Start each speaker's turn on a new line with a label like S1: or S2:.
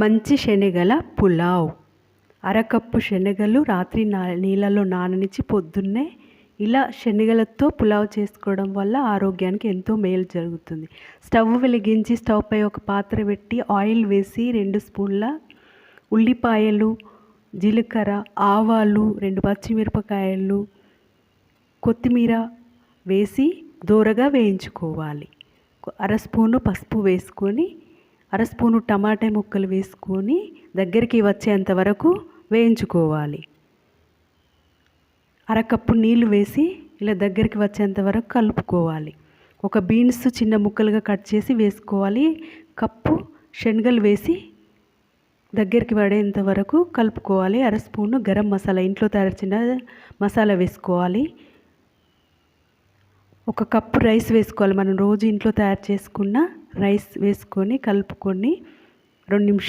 S1: మంచి శనగల పులావ్. అరకప్పు శనగలు రాత్రి నీళ్ళలో నాననిచ్చి పొద్దున్నే ఇలా శనగలతో పులావ్ చేసుకోవడం వల్ల ఆరోగ్యానికి ఎంతో మేలు జరుగుతుంది. స్టవ్ వెలిగించి స్టవ్ పై ఒక పాత్ర పెట్టి ఆయిల్ వేసి 2 స్పూన్ల ఉల్లిపాయలు, జీలకర్ర, ఆవాలు, 2 పచ్చిమిరపకాయలు, కొత్తిమీర వేసి దోరగా వేయించుకోవాలి. అర స్పూను పసుపు వేసుకొని, అర స్పూను టమాటా ముక్కలు వేసుకొని దగ్గరికి వచ్చేంత వరకు వేయించుకోవాలి. అరకప్పు నీళ్ళు వేసి ఇలా దగ్గరికి వచ్చేంత వరకు కలుపుకోవాలి. ఒక బీన్స్ చిన్న ముక్కలుగా కట్ చేసి వేసుకోవాలి. కప్పు శనగలు వేసి దగ్గరికి పడేంత వరకు కలుపుకోవాలి. అర స్పూను గరం మసాలా, ఇంట్లో తయారు చేసిన మసాలా వేసుకోవాలి. ఒక కప్పు రైస్ వేసుకోవాలి. మనం రోజు ఇంట్లో తయారు చేసుకున్న రైస్ వేసుకొని కలుపుకొని 2 నిమిషాలు